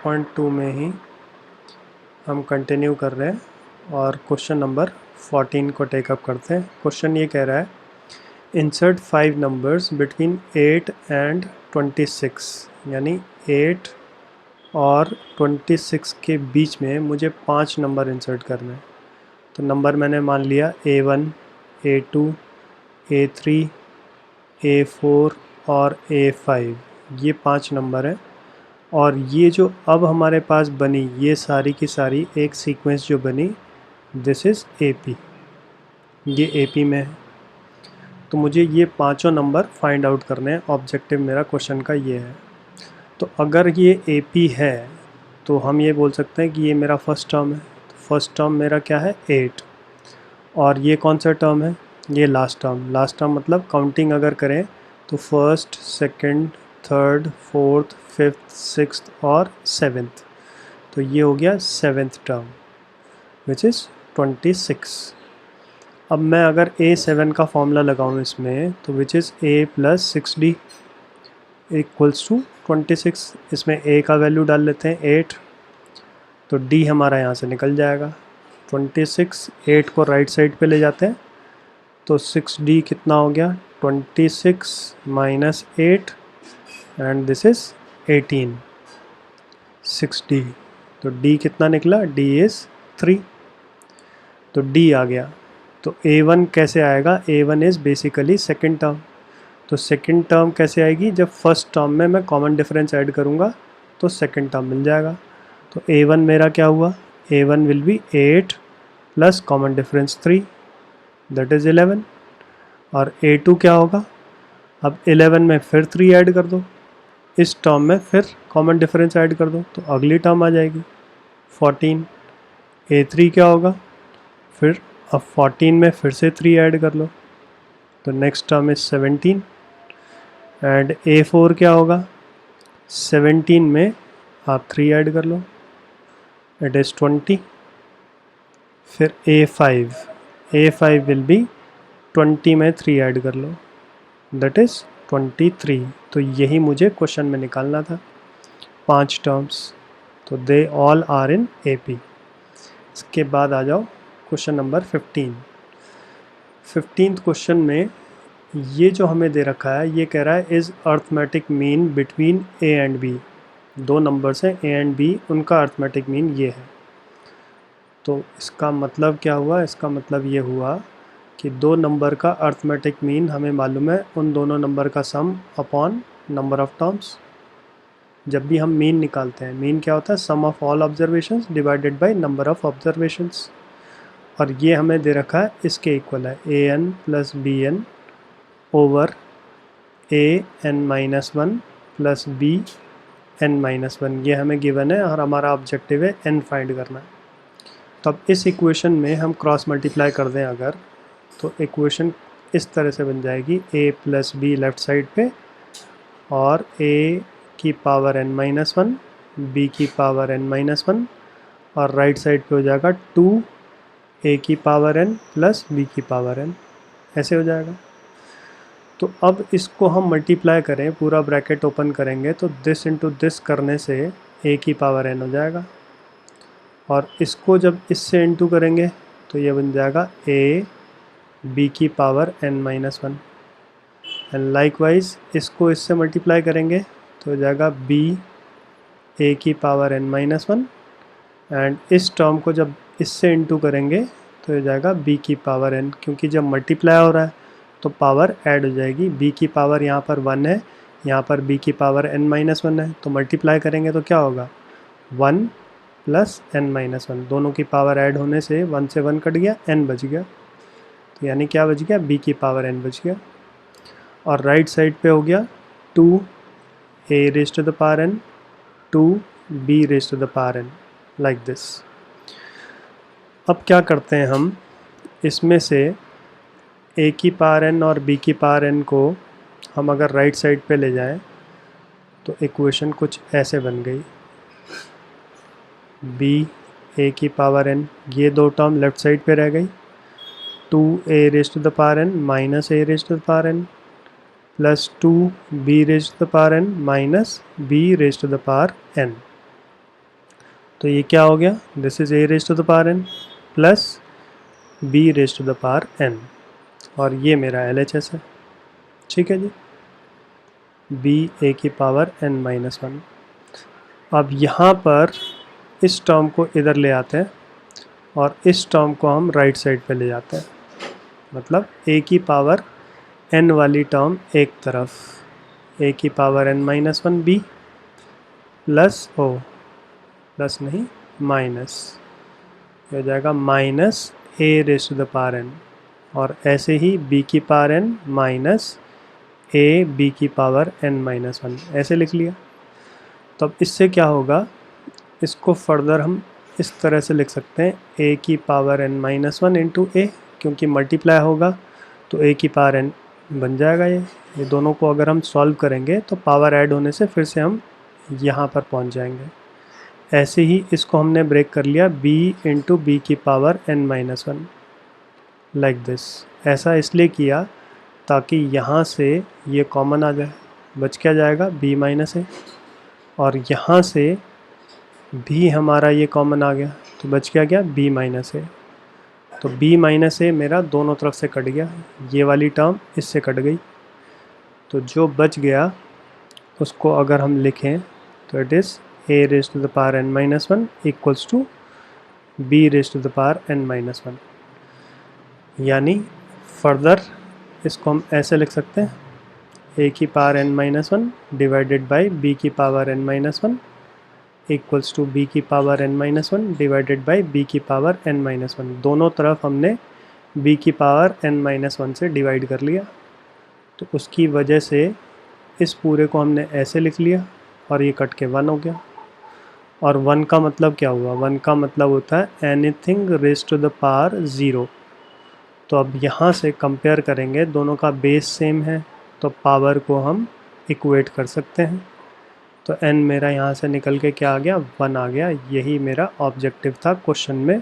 6.2 में ही हम कंटिन्यू कर रहे हैं और क्वेश्चन नंबर 14 को टेकअप करते हैं। क्वेश्चन ये कह रहा है इंसर्ट 5 नंबर्स बिटवीन 8 एंड 26, यानी 8 और 26 के बीच में मुझे 5 नंबर इंसर्ट करने हैं। तो नंबर मैंने मान लिया A1, A2, A3, A4 और A5, ये 5 नंबर हैं। और ये जो अब हमारे पास बनी ये सारी की सारी एक सीक्वेंस जो बनी, दिस इज़ AP, ये AP में है। तो मुझे ये पांचों नंबर फाइंड आउट करने हैं। ऑब्जेक्टिव मेरा क्वेश्चन का ये है। तो अगर ये AP है तो हम ये बोल सकते हैं कि ये मेरा फर्स्ट टर्म है। तो फर्स्ट टर्म मेरा क्या है 8, और ये कौन सा टर्म है, ये लास्ट टर्म। लास्ट टर्म मतलब काउंटिंग अगर करें तो first, second, third, fourth, fifth, sixth और सेवेंथ। तो ये हो गया सेवेंथ टर्म विच इज़ 26। अब मैं अगर A7 का फॉर्मूला लगाऊं इसमें, तो which is A + 6D equals to 26। इसमें A का वैल्यू डाल लेते हैं 8, तो D हमारा यहाँ से निकल जाएगा 26। 8 को राइट साइड पे ले जाते हैं तो 6D कितना हो गया 26 minus 8 and this is 18, 6D। तो D कितना निकला, D इज़ 3। तो D आ गया। तो A1 कैसे आएगा, A1 is basically second term. तो सेकंड टर्म कैसे आएगी, जब फर्स्ट टर्म में मैं कॉमन डिफरेंस ऐड करूँगा तो सेकंड टर्म मिल जाएगा। तो A1 मेरा क्या हुआ, A1 will be 8 plus common difference 3, that is 11। और A2 क्या होगा, अब 11 में फिर 3 ऐड कर दो, इस टर्म में फिर कॉमन डिफरेंस ऐड कर दो तो अगली टर्म आ जाएगी 14। A3 क्या होगा, फिर अब 14 में फिर से 3 ऐड कर लो तो next term is 17। And A4 क्या होगा, 17 में आप 3 ऐड कर लो, इट इज़ 20। फिर A5 विल बी 20 में 3 ऐड कर लो, दैट इज़ 23। तो यही मुझे क्वेश्चन में निकालना था, 5 टर्म्स। तो they all are in AP। इसके बाद आ जाओ क्वेश्चन नंबर 15। 15th क्वेश्चन में ये जो हमें दे रखा है, ये कह रहा है is arithmetic mean between A and B। दो नंबर्स हैं A एंड B, उनका अर्थमेटिक मीन ये है। तो इसका मतलब क्या हुआ, इसका मतलब ये हुआ कि दो नंबर का अर्थमेटिक मीन हमें मालूम है उन दोनों नंबर का सम अपॉन नंबर ऑफ टर्म्स। जब भी हम मीन निकालते हैं, मीन क्या होता है, sum of all observations divided by number of observations. और ये हमें दे रखा है इसके इक्वल है AN + BN over AN-1 + BN-1। ये हमें गिवन है और हमारा ऑब्जेक्टिव है n फाइंड करना। तो अब इस इक्वेशन में हम क्रॉस मल्टीप्लाई कर दें अगर, तो इक्वेशन इस तरह से बन जाएगी A + B लेफ़्ट साइड पे और A की पावर n-1, B की पावर n-1, और राइट साइड पे हो जाएगा 2A की पावर n + B की पावर n, ऐसे हो जाएगा। तो अब इसको हम मल्टीप्लाई करें, पूरा ब्रैकेट ओपन करेंगे तो दिस इंटू दिस करने से A की पावर n हो जाएगा, और इसको जब इससे इंटू करेंगे तो ये बन जाएगा A B की पावर n-1। एंड लाइकवाइज इसको इससे मल्टीप्लाई करेंगे तो हो जाएगा B A की पावर n-1, एंड इस टर्म को जब इससे इंटू करेंगे तो हो जाएगा B की पावर n, क्योंकि जब मल्टीप्लाई हो रहा है तो पावर ऐड हो जाएगी। B की पावर यहाँ पर 1 है, यहाँ पर B की पावर n-1 है, तो मल्टीप्लाई करेंगे तो क्या होगा 1 + n-1, दोनों की पावर ऐड होने से 1 से 1 कट गया, n बच गया। तो यानी क्या बच गया, B की पावर n बच गया। और राइट साइड पे हो गया 2A⁴n 2B⁴n, लाइक दिस। अब क्या करते हैं हम, इसमें से A की पावर n और B की पावर n को हम अगर राइट साइड पे ले जाएं तो इक्वेशन कुछ ऐसे बन गई, B A की पावर n, ये दो टर्म लेफ़्ट साइड पे रह गई, 2A⁴n - A⁴n + 2B⁴n - B⁴n। तो ये क्या हो गया, this is a raise to the power n plus b raise to the power n, और ये मेरा LHS है। ठीक है जी, b a की पावर n माइनस 1। अब यहाँ पर इस टर्म को इधर ले आते हैं और इस टर्म को हम राइट साइड पे ले जाते हैं, मतलब a की पावर n वाली टर्म एक तरफ, a की power n minus 1 b plus plus नहीं माइनस, हो जाएगा minus a raise to the power n, और ऐसे ही b की power n minus a b की पावर n माइनस 1, ऐसे लिख लिया। तो अब इससे क्या होगा, इसको फर्दर हम इस तरह से लिख सकते हैं, a की पावर n माइनस 1 इंटू ए, क्योंकि मल्टीप्लाई होगा तो a की पावर n बन जाएगा। ये दोनों को अगर हम सॉल्व करेंगे तो पावर ऐड होने से फिर से हम यहाँ पर पहुँच जाएंगे। ऐसे ही इसको हमने ब्रेक कर लिया, b इंटू बी की power n minus 1 like this. ऐसा इसलिए किया ताकि यहाँ से ये कॉमन आ जाए, बच क्या जाएगा b माइनस ए, और यहाँ से भी हमारा ये कॉमन आ गया तो बच क्या गया b माइनस ए। तो b माइनस ए मेरा दोनों तरफ से कट गया, ये वाली टर्म इससे कट गई, तो जो बच गया उसको अगर हम लिखें तो it is a raise to the power n minus 1 equals to b raise to the power n minus 1। यानी फर्दर इसको हम ऐसे लिख सकते हैं, a की power n minus 1 divided by b की power n minus 1 equals to b की power n minus 1 divided by b की पावर n माइनस 1। दोनों तरफ हमने b की पावर n माइनस 1 से डिवाइड कर लिया, तो उसकी वजह से इस पूरे को हमने ऐसे लिख लिया और ये कट के 1 हो गया। और 1 का मतलब क्या हुआ, 1 का मतलब होता है anything raise to the power 0। तो अब यहाँ से कंपेयर करेंगे, दोनों का बेस सेम है तो पावर को हम इक्वेट कर सकते हैं। तो n मेरा यहाँ से निकल के क्या आ गया, 1 आ गया। यही मेरा ऑब्जेक्टिव था क्वेश्चन में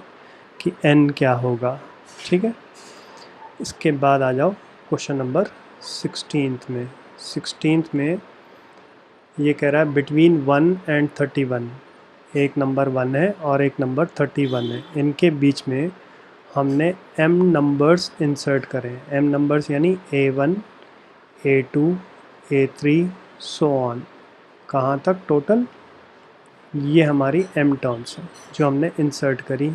कि n क्या होगा। ठीक है, इसके बाद आ जाओ क्वेश्चन नंबर 16 में। 16 में ये कह रहा है बिटवीन 1 एंड 31, एक नंबर 1 है और एक नंबर 31 है, इनके बीच में हमने m नंबर्स इंसर्ट करें। m नंबर्स यानी a1 a2 a3 so on, कहाँ तक टोटल, ये हमारी m टर्म्स हैं जो हमने इंसर्ट करी।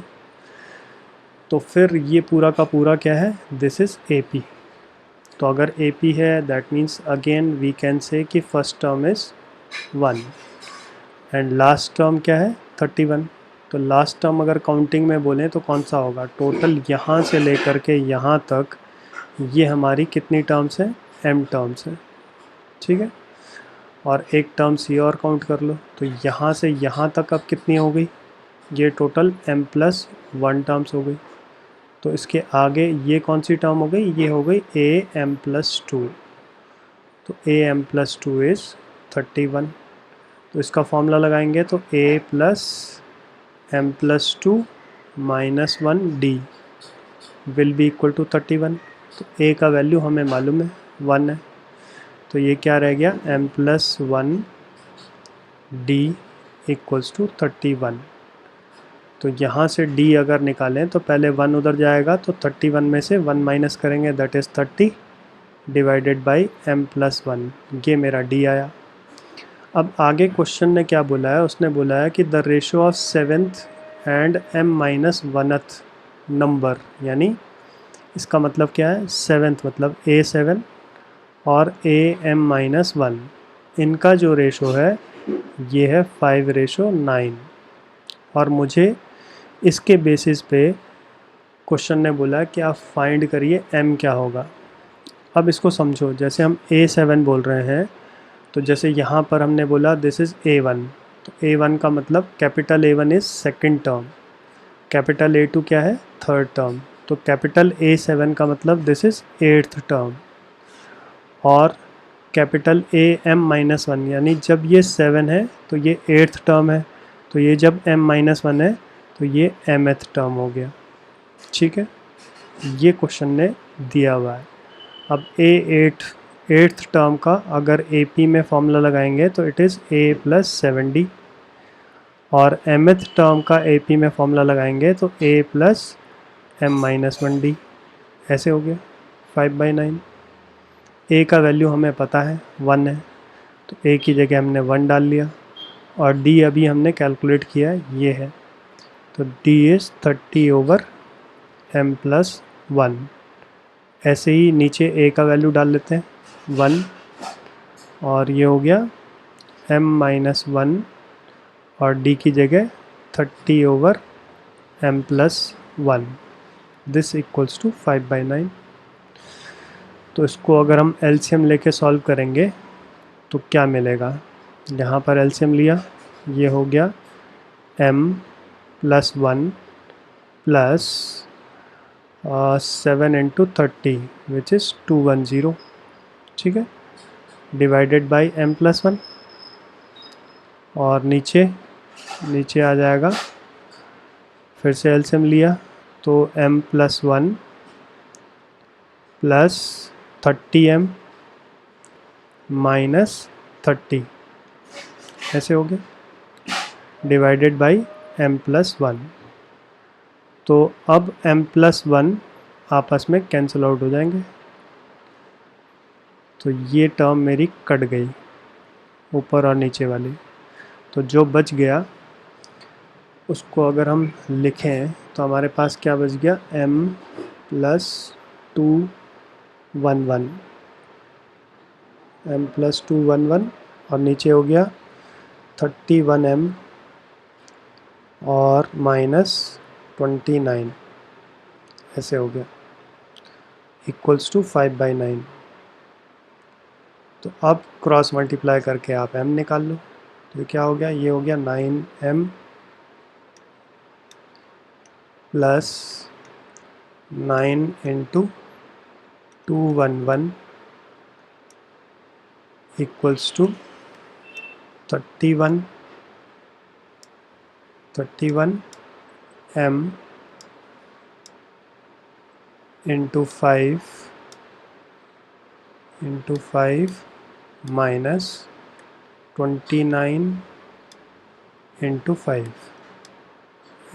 तो फिर ये पूरा का पूरा क्या है, दिस इज़ AP। तो अगर AP है that means again we can say कि first term is 1 and last term क्या है 31। तो लास्ट टर्म अगर काउंटिंग में बोलें तो कौन सा होगा, टोटल यहाँ से लेकर के यहाँ तक ये हमारी कितनी टर्म्स हैं, m टर्म्स हैं। ठीक है, और एक टर्म्स ये और काउंट कर लो, तो यहाँ से यहाँ तक अब कितनी हो गई, ये टोटल m प्लस 1 टर्म्स हो गई। तो इसके आगे ये कौन सी टर्म हो गई, ये हो गई am प्लस 2। तो am प्लस 2 इज़ 31। तो इसका फॉर्मूला लगाएंगे तो a plus m plus 2 minus 1 d will be equal to 31। तो a का वैल्यू हमें मालूम है 1 है, तो ये क्या रह गया m plus 1 d equals to 31। तो यहाँ से d अगर निकालें तो पहले 1 उधर जाएगा, तो 31 में से 1 माइनस करेंगे that is 30 divided by m plus 1, ये मेरा d आया। अब आगे क्वेश्चन ने क्या बोला है, उसने बोला है कि the ratio of 7th and m minus 1th number, यानी इसका मतलब क्या है, 7th मतलब a7 और am माइनस 1, इनका जो रेशो है ये है 5:9। और मुझे इसके बेसिस पे क्वेश्चन ने बोला कि आप फाइंड करिए m क्या होगा। अब इसको समझो, जैसे हम a7 बोल रहे हैं, तो जैसे यहाँ पर हमने बोला दिस इज़ a1, तो a1 का मतलब capital A1 is second term, capital A2 क्या है, थर्ड टर्म, तो कैपिटल A7 का मतलब दिस इज़ 8th टर्म। और कैपिटल am माइनस 1 यानी जब ये 7 है तो ये 8th टर्म है, तो ये जब m माइनस 1 है तो ये mth टर्म हो गया। ठीक है, ये क्वेश्चन ने दिया हुआ है। अब एट्थ टर्म का अगर AP में फॉर्मूला लगाएंगे तो it is a plus 7d। और mth टर्म का AP में फॉर्मूला लगाएंगे तो A प्लस m-1d ऐसे हो गया 5/9। A का वैल्यू हमें पता है 1 है, तो A की जगह हमने 1 डाल लिया, और D अभी हमने कैलकुलेट किया है, ये है, तो D इज़ 30/m+1। ऐसे ही नीचे A का वैल्यू डाल लेते हैं 1, और ये हो गया m-1, और D की जगह 30/m+1, दिस इक्वल्स टू 5/9। तो इसको अगर हम एलसीएम लेके सॉल्व करेंगे तो क्या मिलेगा, यहाँ पर एलसीएम लिया, ये हो गया m+1 प्लस 7 × 30 विच इज़ 210, ठीक है, डिवाइडेड बाई m+1, और नीचे आ जाएगा, फिर से एलसीएम लिया तो m+1 प्लस 30m माइनस 30 ऐसे हो गया, डिवाइडेड बाई m+1। तो अब m+1 आपस में कैंसिल आउट हो जाएंगे, तो ये टर्म मेरी कट गई ऊपर और नीचे वाली। तो जो बच गया उसको अगर हम लिखें तो हमारे पास क्या बच गया, m+211 और नीचे हो गया 31m और -29 ऐसे हो गया, इक्वल्स टू 5/9। तो अब क्रॉस मल्टीप्लाई करके आप m निकाल लो, तो ये क्या हो गया, ये हो गया 9m plus 9 × 211 equals to 31m × 5 minus 29 × 5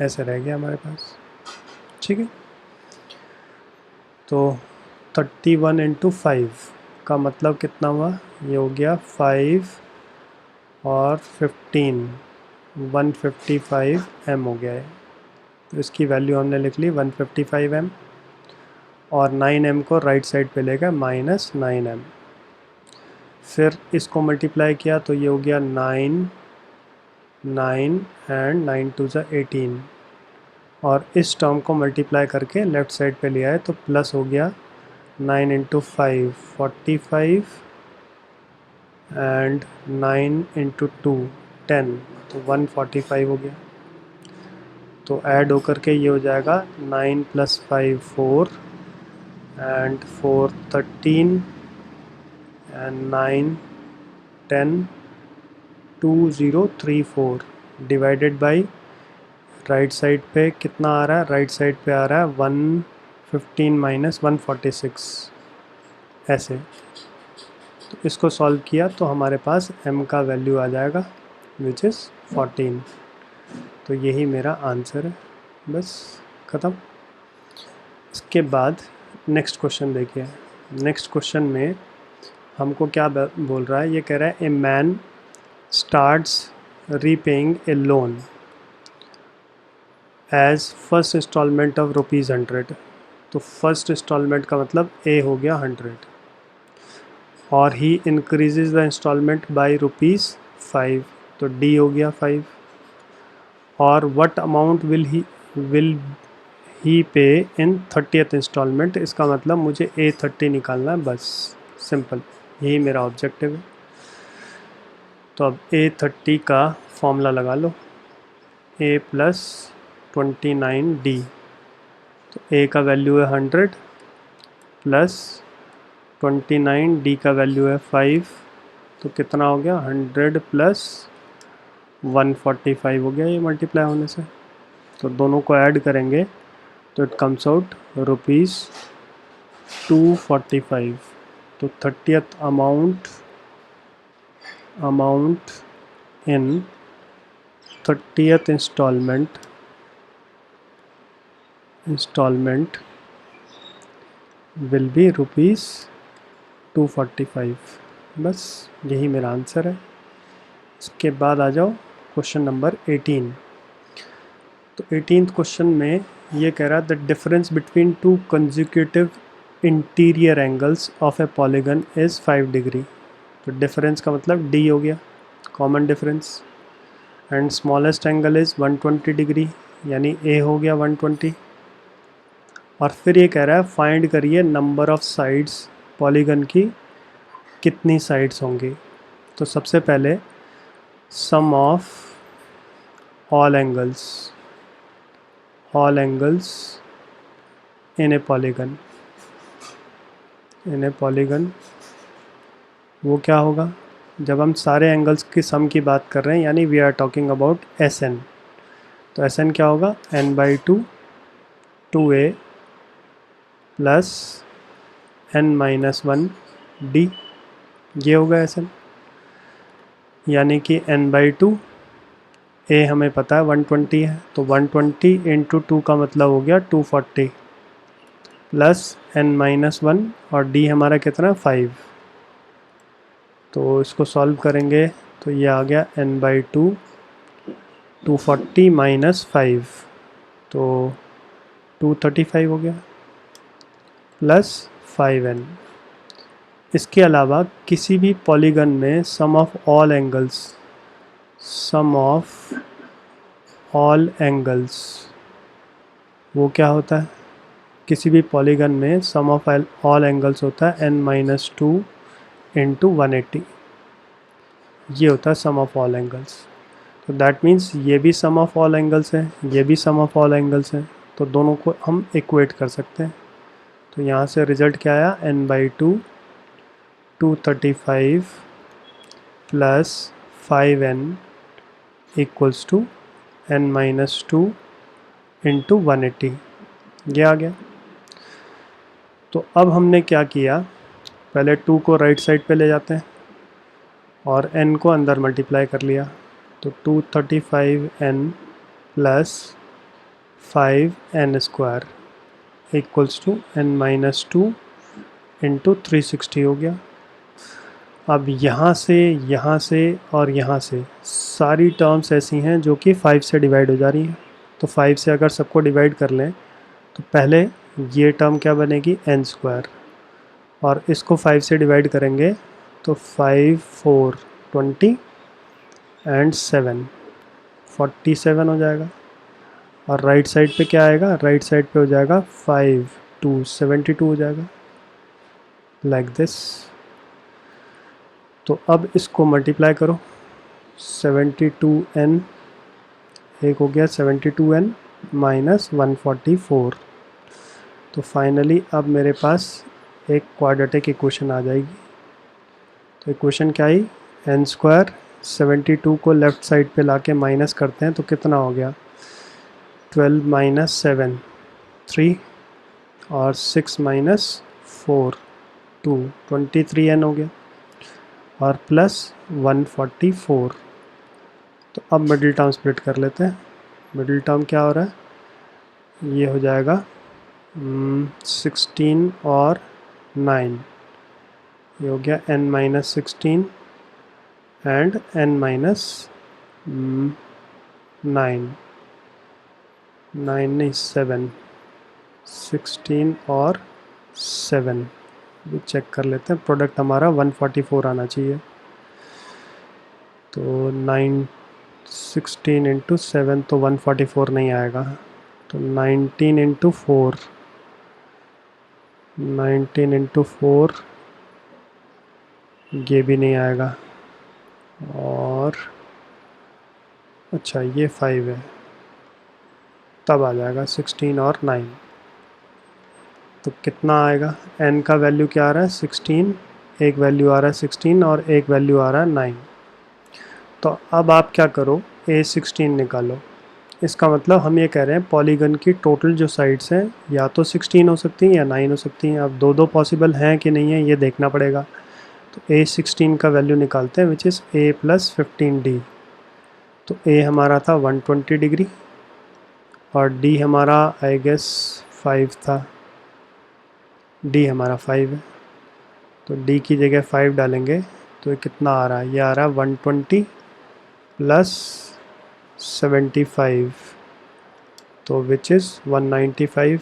ऐसे रह गया हमारे पास, ठीक है। तो 31 × 5 का मतलब कितना हुआ, ये हो गया 5 और 15 155m हो गया है, तो इसकी वैल्यू हमने लिख ली 155m, और 9m को राइट साइड पे लेगा -9m। फिर इसको मल्टीप्लाई किया तो ये हो गया 9 एंड 9 2 ज़ा 18, और इस टर्म को मल्टीप्लाई करके लेफ़्ट साइड पे लिया है तो प्लस हो गया 9 × 5 45 एंड 9 × 2 10, तो 145 हो गया। तो ऐड होकर के ये हो जाएगा 9 + 5 4 and 4 13 and 9 10 2034 divided by right side पे कितना आ रहा है, राइट साइड पे आ रहा है 115 - 146 ऐसे। तो इसको सॉल्व किया तो हमारे पास m का वैल्यू आ जाएगा विच इज़ 14। तो यही मेरा आंसर है, बस ख़त्म। इसके बाद नेक्स्ट क्वेश्चन देखिए। नेक्स्ट क्वेश्चन में हमको क्या बोल रहा है, ये कह रहा है a man starts repaying a loan as first instalment of ₹100। तो फर्स्ट इंस्टॉलमेंट का मतलब ए हो गया 100, और ही इंक्रीजेज द इंस्टॉलमेंट बाई ₹5, तो डी हो गया 5, और व्हाट अमाउंट विल ही पे इन 30th इंस्टॉलमेंट। इसका मतलब मुझे A30 निकालना है, बस सिंपल, यही मेरा ऑब्जेक्टिव है। तो अब A30 का फॉर्मूला लगा लो, A + 29D। तो A का वैल्यू है 100 प्लस 29, D का वैल्यू है 5, तो कितना हो गया 100 + 145 हो गया ये मल्टीप्लाई होने से। तो दोनों को ऐड करेंगे तो इट कम्स आउट ₹245। तो 30th amount in 30th installment will be ₹245। बस यही मेरा आंसर है। इसके बाद आ जाओ क्वेश्चन नंबर 18। तो 18th क्वेश्चन में ये कह रहा है the difference between two consecutive interior angles of A polygon is 5 degree. तो डिफरेंस का मतलब डी हो गया, common difference, and smallest angle is 120 degree, यानी ए हो गया 120। और फिर ये कह रहा है फाइंड करिए नंबर ऑफ साइड्स पॉलीगन की कितनी साइड्स होंगी। तो सबसे पहले sum of all angles in a polygon वो क्या होगा, जब हम सारे एंगल्स की सम की बात कर रहे हैं, यानी we are talking about SN। तो SN क्या होगा, n/2 2a plus n-1 d, ये होगा SN। यानी कि n/2 a हमें पता है 120 है, तो 120 इंटू 2 का मतलब हो गया 240 प्लस n-1 और d हमारा कितना 5। तो इसको सॉल्व करेंगे तो ये आ गया n/2 240 माइनस 5, तो 235 हो गया प्लस 5n। इसके अलावा किसी भी पॉलीगन में सम ऑफ ऑल एंगल्स वो क्या होता है, किसी भी पॉलीगन में सम ऑफ ऑल एंगल्स होता है n-2 इंटू 180, ये होता है सम ऑफ ऑल एंगल्स। तो दैट मीन्स ये भी सम ऑफ ऑल एंगल्स है, ये भी सम ऑफ ऑल एंगल्स है, तो दोनों को हम इक्वेट कर सकते हैं। तो यहाँ से रिजल्ट क्या आया, n/2 235 plus 5n equals to n-2 into 180, ये आ गया। तो अब हमने क्या किया, पहले 2 को राइट साइड पे ले जाते हैं और n को अंदर मल्टीप्लाई कर लिया। तो 235n plus 5n² equals to n-2 into 360 हो गया। अब यहाँ से और यहाँ से सारी टर्म्स ऐसी हैं जो कि 5 से डिवाइड हो जा रही हैं। तो 5 से अगर सबको डिवाइड कर लें तो पहले ये टर्म क्या बनेगी n², और इसको 5 से डिवाइड करेंगे तो 5 4 20 एंड 7 47 हो जाएगा। और राइट साइड पे क्या आएगा, राइट साइड पे हो जाएगा 5 2 72 हो जाएगा, लाइक दिस। तो अब इसको मल्टीप्लाई करो, 72n एक हो गया 72n माइनस 144। तो फाइनली अब मेरे पास एक क्वाड्रेटिक इक्वेशन आ जाएगी। तो इक्वेशन क्या आई, n², 72 को लेफ़्ट साइड पे लाके माइनस करते हैं तो कितना हो गया, 12 माइनस 7 3 और 6 माइनस 4 2 23n हो गया, और प्लस 144। तो अब मिडिल टर्म स्प्लिट कर लेते हैं। मिडिल टर्म क्या हो रहा है, ये हो जाएगा 16 और 9, ये हो गया n-16 एंड n-9 नहीं 7, 16 और 7 भी चेक कर लेते हैं। प्रोडक्ट हमारा 144 आना चाहिए। तो 16 इंटू 7 तो 144 नहीं आएगा, तो 19 इंटू 4 ये भी नहीं आएगा, और अच्छा ये 5 है, तब आ जाएगा 16 और 9। तो कितना आएगा, n का वैल्यू क्या आ रहा है 16, एक वैल्यू आ रहा है 16 और एक वैल्यू आ रहा है 9। तो अब आप क्या करो, A16 निकालो। इसका मतलब हम ये कह रहे हैं पॉलीगन की टोटल जो साइड्स हैं या तो 16 हो सकती हैं या 9 हो सकती हैं। अब दो पॉसिबल हैं कि नहीं है ये देखना पड़ेगा। तो A16 का वैल्यू निकालते हैं, विच इज़ A + 15D। तो ए हमारा था 120 डिग्री और डी हमारा आई गेस 5 था, डी हमारा 5 है, तो डी की जगह 5 डालेंगे तो ये कितना आ रहा है, ये आ रहा है 120 प्लस 75, तो विच इज़ 195,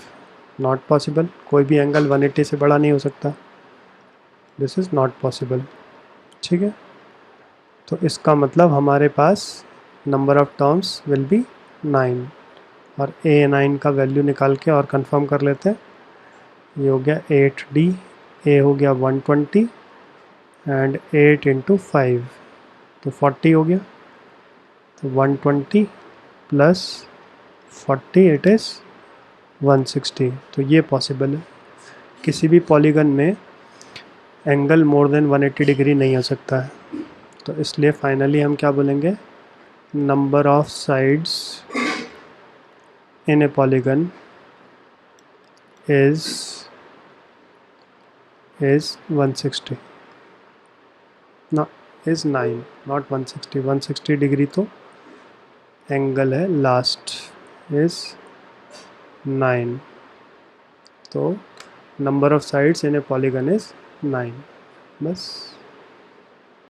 नॉट पॉसिबल, कोई भी एंगल 180 से बड़ा नहीं हो सकता, दिस इज़ नॉट पॉसिबल। ठीक है, तो इसका मतलब हमारे पास number of terms will be 9, और ए 9 का वैल्यू निकाल के और कंफर्म कर लेते हैं। ये हो गया 8D, ए हो गया 120 एंड 8 इंटू 5 तो 40 हो गया, तो 120 प्लस 40 इट इज़ 160, तो ये पॉसिबल है। किसी भी पॉलीगन में एंगल मोर देन 180 डिग्री नहीं हो सकता है, तो इसलिए फाइनली हम क्या बोलेंगे, number of sides in a polygon is 160, ना इज़ 9, नॉट 160, 160 डिग्री तो एंगल है लास्ट, इज़ 9, तो number of sides in a polygon is 9, बस।